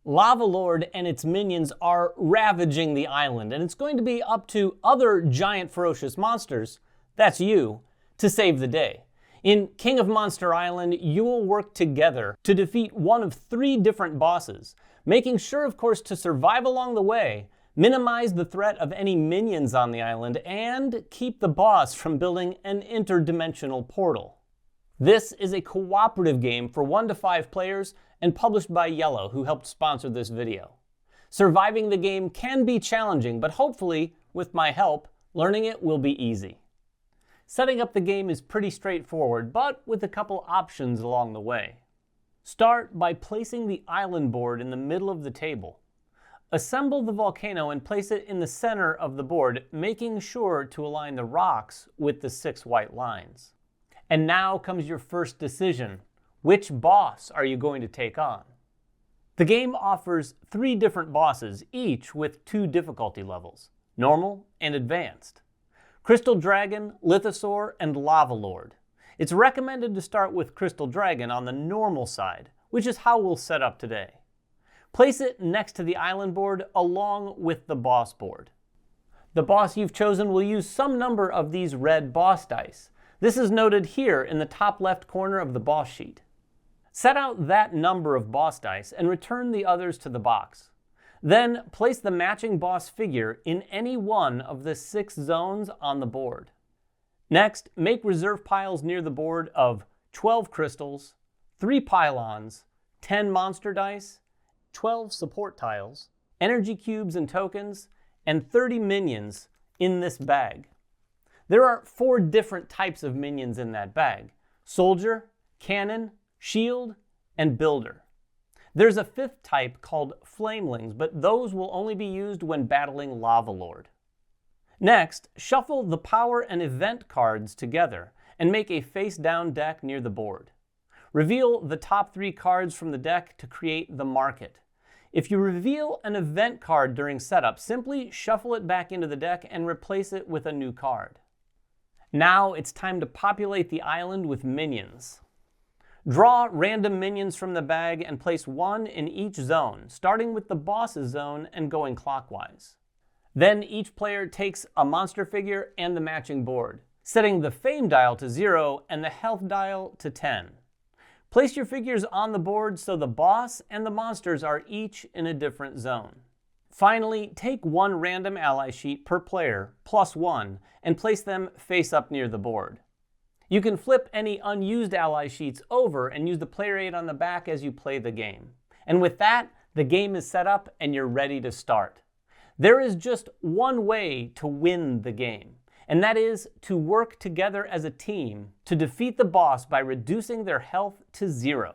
Lavalord and its minions are ravaging the island, and it's going to be up to other giant ferocious monsters, that's you, to save the day. In King of Monster Island, you will work together to defeat one of 3 different bosses, making sure, of course, to survive along the way, minimize the threat of any minions on the island, and keep the boss from building an interdimensional portal. This is a cooperative game for 1 to 5 players and published by Yellow, who helped sponsor this video. Surviving the game can be challenging, but hopefully, with my help, learning it will be easy. Setting up the game is pretty straightforward, but with a couple options along the way. Start by placing the island board in the middle of the table. Assemble the volcano and place it in the center of the board, making sure to align the rocks with the 6 white lines. And now comes your first decision. Which boss are you going to take on? The game offers 3 different bosses, each with 2 difficulty levels, normal and advanced. Crystal Dragon, Lithosaur, and Lavalord. It's recommended to start with Crystal Dragon on the normal side, which is how we'll set up today. Place it next to the island board along with the boss board. The boss you've chosen will use some number of these red boss dice. This is noted here in the top left corner of the boss sheet. Set out that number of boss dice and return the others to the box. Then place the matching boss figure in any one of the 6 zones on the board. Next, make reserve piles near the board of 12 crystals, 3 pylons, 10 monster dice, 12 support tiles, energy cubes and tokens, and 30 minions in this bag. There are 4 different types of minions in that bag: soldier, cannon, shield, and builder. There's a 5th type called flamelings, but those will only be used when battling Lavalord. Next, shuffle the power and event cards together and make a face-down deck near the board. Reveal the top 3 cards from the deck to create the market. If you reveal an event card during setup, simply shuffle it back into the deck and replace it with a new card. Now it's time to populate the island with minions. Draw random minions from the bag and place 1 in each zone, starting with the boss's zone and going clockwise. Then each player takes a monster figure and the matching board, setting the fame dial to 0 and the health dial to 10. Place your figures on the board so the boss and the monsters are each in a different zone. Finally, take 1 random ally sheet per player, plus 1, and place them face up near the board. You can flip any unused ally sheets over and use the player aid on the back as you play the game. And with that, the game is set up and you're ready to start. There is just one way to win the game, and that is to work together as a team to defeat the boss by reducing their health to 0.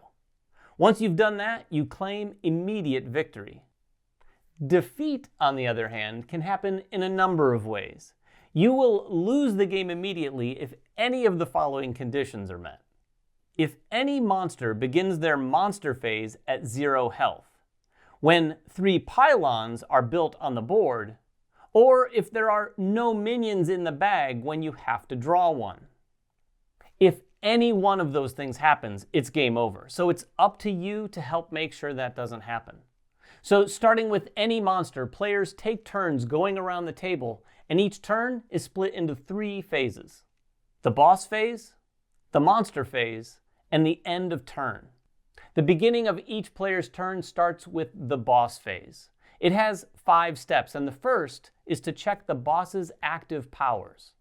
Once you've done that, you claim immediate victory. Defeat, on the other hand, can happen in a number of ways. You will lose the game immediately if any of the following conditions are met. If any monster begins their monster phase at 0 health, when 3 pylons are built on the board, or if there are no minions in the bag when you have to draw one. If any one of those things happens, it's game over. So it's up to you to help make sure that doesn't happen. So starting with any monster, players take turns going around the table, and each turn is split into 3 phases: the boss phase, the monster phase, and the end of turn. The beginning of each player's turn starts with the boss phase. It has 5 steps, and the first is to check the boss's active powers.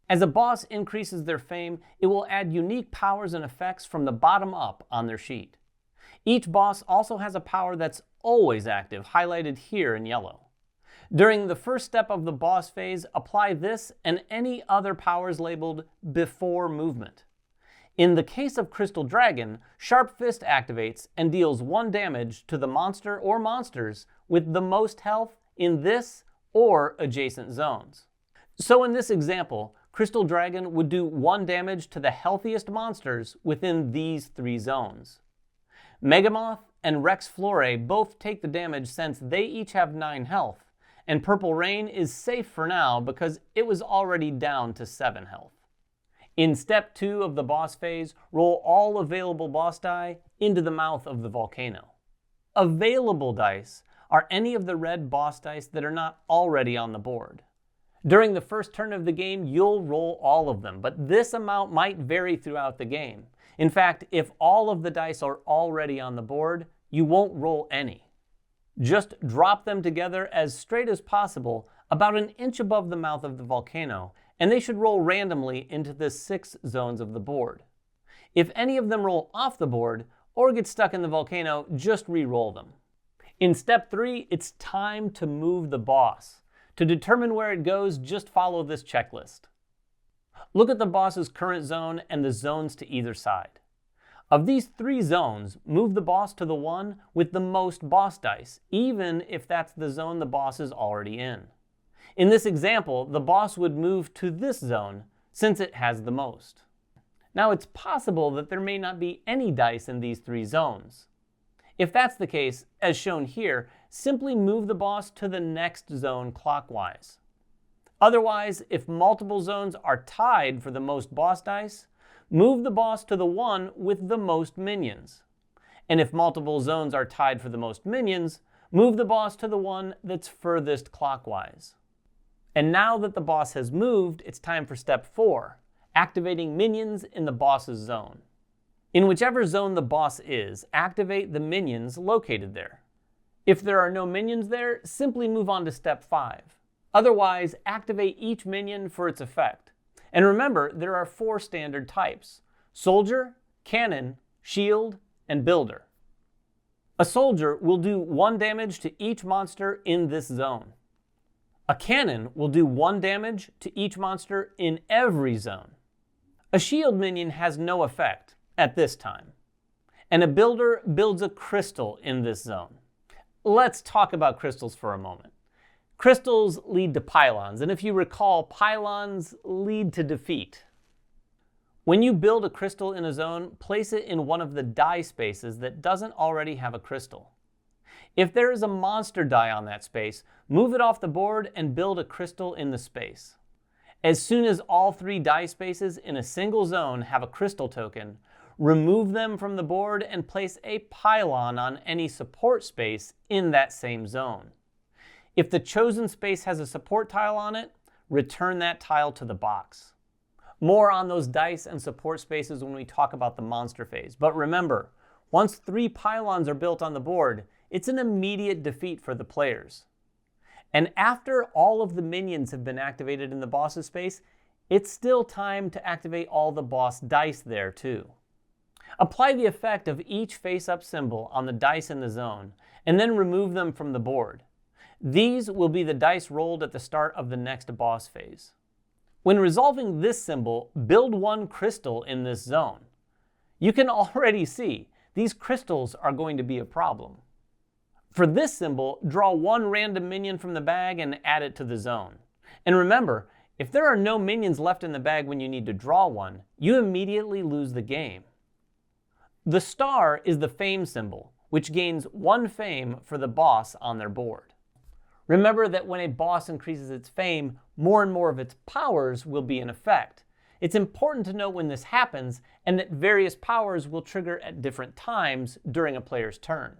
As a boss increases their fame, it will add unique powers and effects from the bottom up on their sheet. Each boss also has a power that's always active, highlighted here in yellow. During the first step of the boss phase, apply this and any other powers labeled before movement. In the case of Crystal Dragon, Sharp Fist activates and deals 1 damage to the monster or monsters with the most health in this or adjacent zones. So in this example, Crystal Dragon would do 1 damage to the healthiest monsters within these 3 zones. Megamoth and Rex Flore both take the damage since they each have 9 health, and Purple Rain is safe for now because it was already down to 7 health. In step 2 of the boss phase, roll all available boss die into the mouth of the volcano. Available dice are any of the red boss dice that are not already on the board. During the first turn of the game, you'll roll all of them, but this amount might vary throughout the game. In fact, if all of the dice are already on the board, you won't roll any. Just drop them together as straight as possible, about an inch above the mouth of the volcano, and they should roll randomly into the 6 zones of the board. If any of them roll off the board or get stuck in the volcano, just re-roll them. In step 3, it's time to move the boss. To determine where it goes, just follow this checklist. Look at the boss's current zone and the zones to either side. Of these 3 zones, move the boss to the one with the most boss dice, even if that's the zone the boss is already in. In this example, the boss would move to this zone, since it has the most. Now, it's possible that there may not be any dice in these 3 zones. If that's the case, as shown here, simply move the boss to the next zone clockwise. Otherwise, if multiple zones are tied for the most boss dice, move the boss to the one with the most minions. And if multiple zones are tied for the most minions, move the boss to the one that's furthest clockwise. And now that the boss has moved, it's time for step 4, activating minions in the boss's zone. In whichever zone the boss is, activate the minions located there. If there are no minions there, simply move on to step 5. Otherwise, activate each minion for its effect. And remember, there are 4 standard types: soldier, cannon, shield, and builder. A soldier will do 1 damage to each monster in this zone. A cannon will do 1 damage to each monster in every zone. A shield minion has no effect at this time. And a builder builds a crystal in this zone. Let's talk about crystals for a moment. Crystals lead to pylons, and if you recall, pylons lead to defeat. When you build a crystal in a zone, place it in one of the die spaces that doesn't already have a crystal. If there is a monster die on that space, move it off the board and build a crystal in the space. As soon as all 3 die spaces in a single zone have a crystal token, remove them from the board and place a pylon on any support space in that same zone. If the chosen space has a support tile on it, return that tile to the box. More on those dice and support spaces when we talk about the monster phase. But remember, once 3 pylons are built on the board, it's an immediate defeat for the players. And after all of the minions have been activated in the boss's space, it's still time to activate all the boss dice there too. Apply the effect of each face-up symbol on the dice in the zone, and then remove them from the board. These will be the dice rolled at the start of the next boss phase. When resolving this symbol, build 1 crystal in this zone. You can already see these crystals are going to be a problem. For this symbol, draw 1 random minion from the bag and add it to the zone. And remember, if there are no minions left in the bag when you need to draw one, you immediately lose the game. The star is the fame symbol, which gains 1 fame for the boss on their board. Remember that when a boss increases its fame, more and more of its powers will be in effect. It's important to know when this happens, and that various powers will trigger at different times during a player's turn.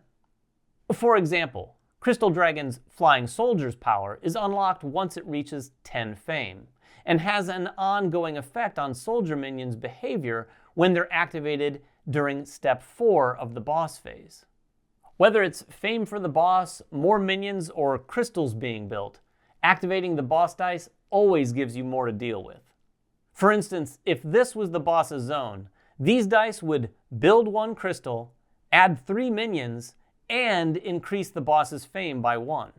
For example, Crystal Dragon's Flying Soldier's power is unlocked once it reaches 10 fame, and has an ongoing effect on soldier minions' behavior when they're activated during step 4 of the boss phase. Whether it's fame for the boss, more minions, or crystals being built, activating the boss dice always gives you more to deal with. For instance, if this was the boss's zone, these dice would build 1 crystal, add 3 minions, and increase the boss's fame by 1.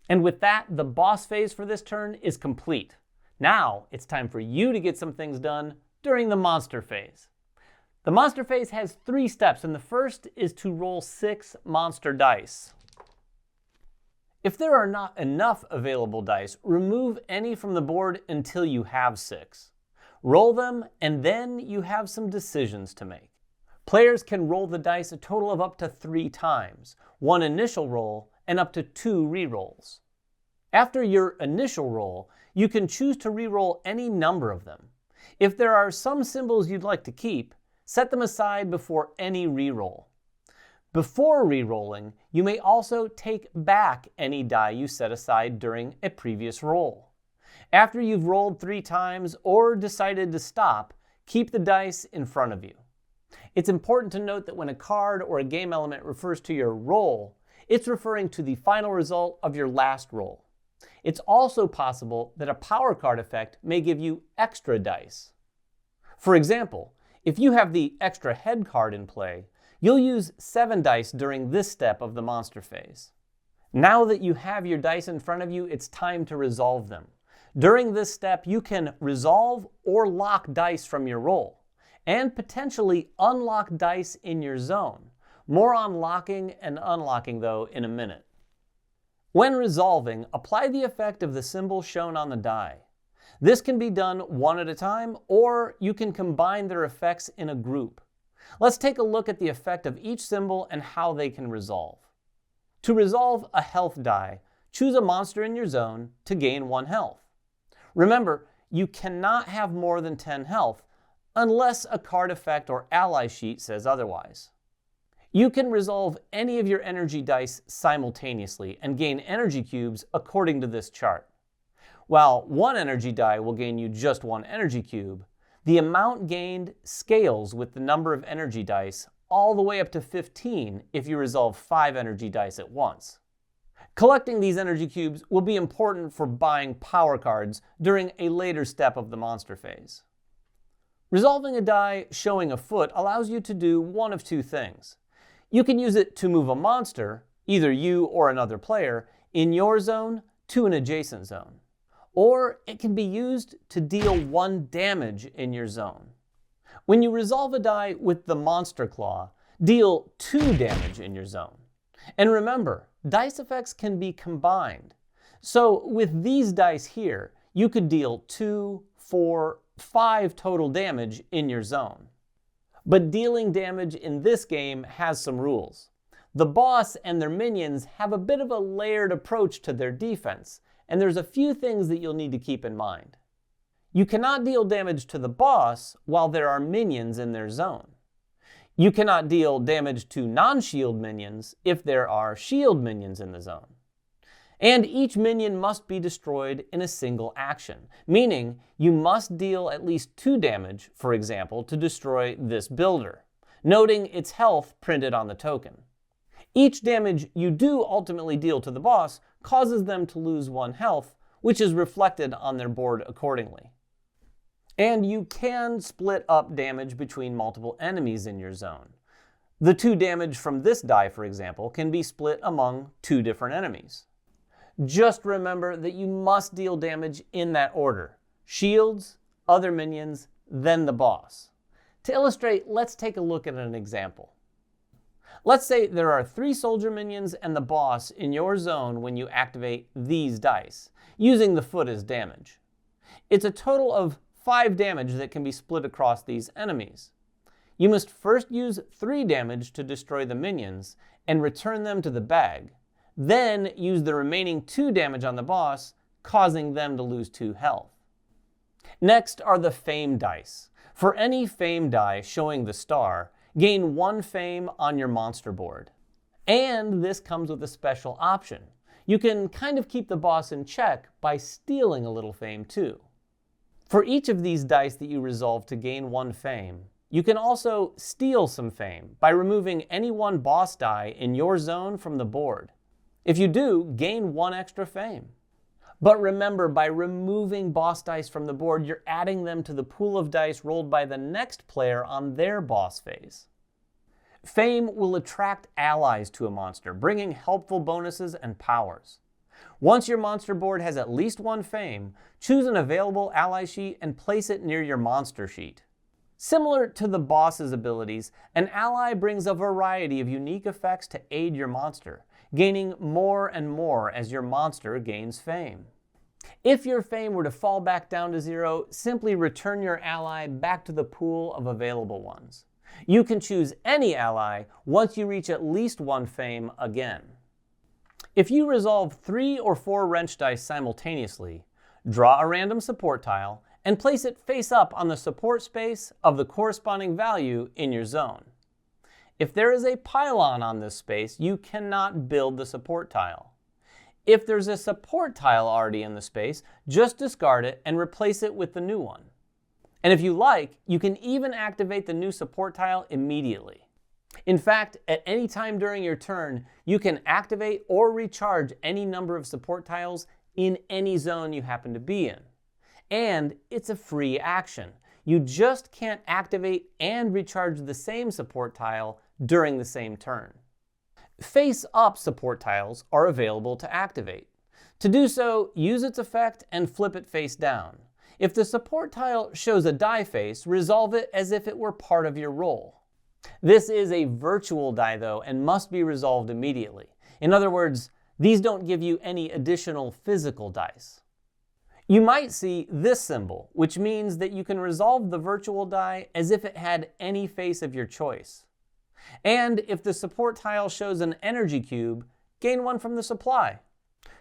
And with that, the boss phase for this turn is complete. Now, it's time for you to get some things done during the monster phase. The monster phase has 3 steps, and the first is to roll 6 monster dice. If there are not enough available dice, remove any from the board until you have 6. Roll them, and then you have some decisions to make. Players can roll the dice a total of up to 3 times, 1 initial roll and up to 2 re-rolls. After your initial roll, you can choose to re-roll any number of them. If there are some symbols you'd like to keep, set them aside before any re-roll. Before re-rolling, you may also take back any die you set aside during a previous roll. After you've rolled 3 times or decided to stop, keep the dice in front of you. It's important to note that when a card or a game element refers to your roll, it's referring to the final result of your last roll. It's also possible that a power card effect may give you extra dice. For example, if you have the extra head card in play, you'll use 7 dice during this step of the monster phase. Now that you have your dice in front of you, it's time to resolve them. During this step, you can resolve or lock dice from your roll, and potentially unlock dice in your zone. More on locking and unlocking though in a minute. When resolving, apply the effect of the symbol shown on the die. This can be done one at a time, or you can combine their effects in a group. Let's take a look at the effect of each symbol and how they can resolve. To resolve a health die, choose a monster in your zone to gain 1 health. Remember, you cannot have more than 10 health unless a card effect or ally sheet says otherwise. You can resolve any of your energy dice simultaneously and gain energy cubes according to this chart. While 1 energy die will gain you just 1 energy cube, the amount gained scales with the number of energy dice all the way up to 15 if you resolve 5 energy dice at once. Collecting these energy cubes will be important for buying power cards during a later step of the monster phase. Resolving a die showing a foot allows you to do one of 2 things. You can use it to move a monster, either you or another player, in your zone to an adjacent zone. Or it can be used to deal 1 damage in your zone. When you resolve a die with the Monster Claw, deal 2 damage in your zone. And remember, dice effects can be combined. So with these dice here, you could deal 2, 4, 5 total damage in your zone. But dealing damage in this game has some rules. The boss and their minions have a bit of a layered approach to their defense, and there's a few things that you'll need to keep in mind. You cannot deal damage to the boss while there are minions in their zone. You cannot deal damage to non-shield minions if there are shield minions in the zone. And each minion must be destroyed in a single action, meaning you must deal at least 2 damage, for example, to destroy this builder, noting its health printed on the token. Each damage you do ultimately deal to the boss causes them to lose 1 health, which is reflected on their board accordingly. And you can split up damage between multiple enemies in your zone. The 2 damage from this die, for example, can be split among 2 different enemies. Just remember that you must deal damage in that order: shields, other minions, then the boss. To illustrate, let's take a look at an example. Let's say there are 3 soldier minions and the boss in your zone when you activate these dice, using the foot as damage. It's a total of 5 damage that can be split across these enemies. You must first use 3 damage to destroy the minions and return them to the bag. Then use the remaining 2 damage on the boss, causing them to lose 2 health. Next are the fame dice. For any fame die showing the star, gain 1 fame on your monster board. And this comes with a special option. You can kind of keep the boss in check by stealing a little fame too. For each of these dice that you resolve to gain 1 fame, you can also steal some fame by removing any 1 boss die in your zone from the board. If you do, gain 1 extra fame. But remember, by removing boss dice from the board, you're adding them to the pool of dice rolled by the next player on their boss phase. Fame will attract allies to a monster, bringing helpful bonuses and powers. Once your monster board has at least 1 fame, choose an available ally sheet and place it near your monster sheet. Similar to the boss's abilities, an ally brings a variety of unique effects to aid your monster, gaining more and more as your monster gains fame. If your fame were to fall back down to 0, simply return your ally back to the pool of available ones. You can choose any ally once you reach at least 1 fame again. If you resolve 3 or 4 wrench dice simultaneously, draw a random support tile and place it face up on the support space of the corresponding value in your zone. If there is a pylon on this space, you cannot build the support tile. If there's a support tile already in the space, just discard it and replace it with the new one. And if you like, you can even activate the new support tile immediately. In fact, at any time during your turn, you can activate or recharge any number of support tiles in any zone you happen to be in. And it's a free action. You just can't activate and recharge the same support tile during the same turn. Face-up support tiles are available to activate. To do so, use its effect and flip it face down. If the support tile shows a die face, resolve it as if it were part of your roll. This is a virtual die though, and must be resolved immediately. In other words, these don't give you any additional physical dice. You might see this symbol, which means that you can resolve the virtual die as if it had any face of your choice. And if the support tile shows an energy cube, gain one from the supply.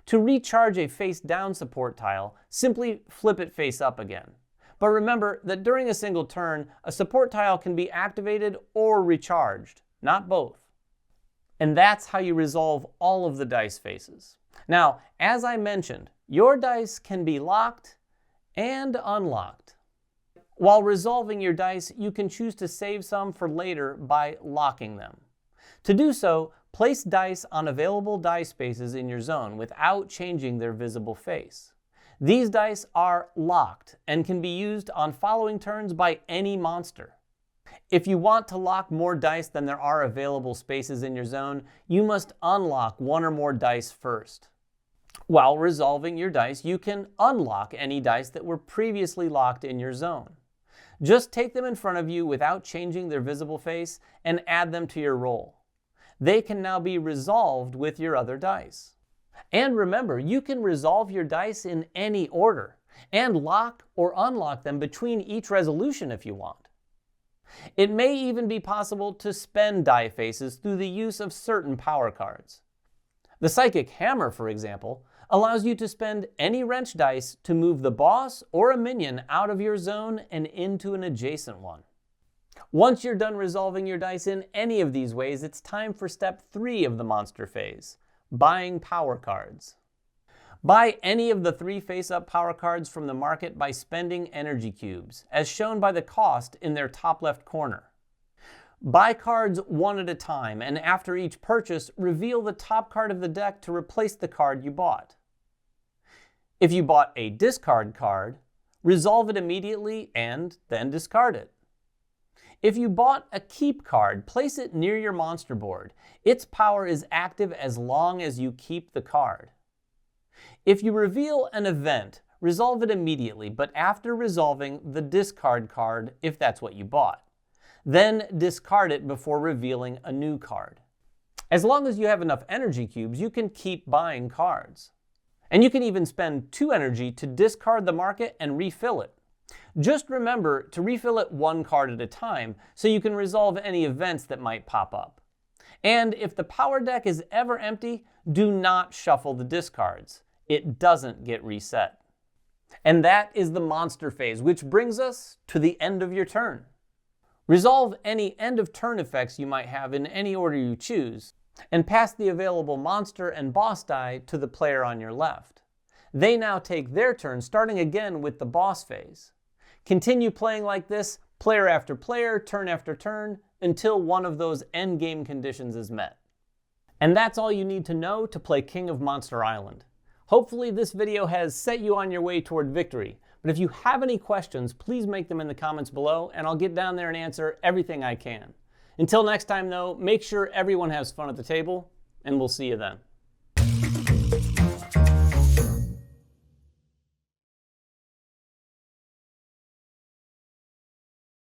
To recharge a face-down support tile, simply flip it face up again. But remember that during a single turn, a support tile can be activated or recharged, not both. And that's how you resolve all of the dice faces. Now, as I mentioned, your dice can be locked and unlocked. While resolving your dice, you can choose to save some for later by locking them. To do so, place dice on available die spaces in your zone without changing their visible face. These dice are locked and can be used on following turns by any monster. If you want to lock more dice than there are available spaces in your zone, you must unlock one or more dice first. While resolving your dice, you can unlock any dice that were previously locked in your zone. Just take them in front of you without changing their visible face and add them to your roll. They can now be resolved with your other dice. And remember, you can resolve your dice in any order and lock or unlock them between each resolution if you want. It may even be possible to spend die faces through the use of certain power cards. The Psychic Hammer, for example, allows you to spend any wrench dice to move the boss or a minion out of your zone and into an adjacent one. Once you're done resolving your dice in any of these ways, it's time for step 3 of the monster phase, buying power cards. Buy any of the 3 face-up power cards from the market by spending energy cubes, as shown by the cost in their top left corner. Buy cards one at a time, and after each purchase, reveal the top card of the deck to replace the card you bought. If you bought a discard card, resolve it immediately and then discard it. If you bought a keep card, place it near your monster board. Its power is active as long as you keep the card. If you reveal an event, resolve it immediately, but after resolving the discard card if that's what you bought. Then discard it before revealing a new card. As long as you have enough energy cubes, you can keep buying cards. And you can even spend 2 energy to discard the market and refill it. Just remember to refill it 1 card at a time so you can resolve any events that might pop up. And if the power deck is ever empty, do not shuffle the discards. It doesn't get reset. And that is the monster phase, which brings us to the end of your turn. Resolve any end of turn effects you might have in any order you choose, and pass the available monster and boss die to the player on your left. They now take their turn, starting again with the boss phase. Continue playing like this, player after player, turn after turn, until one of those endgame conditions is met. And that's all you need to know to play King of Monster Island. Hopefully this video has set you on your way toward victory, but if you have any questions, please make them in the comments below, and I'll get down there and answer everything I can. Until next time though, make sure everyone has fun at the table, and we'll see you then.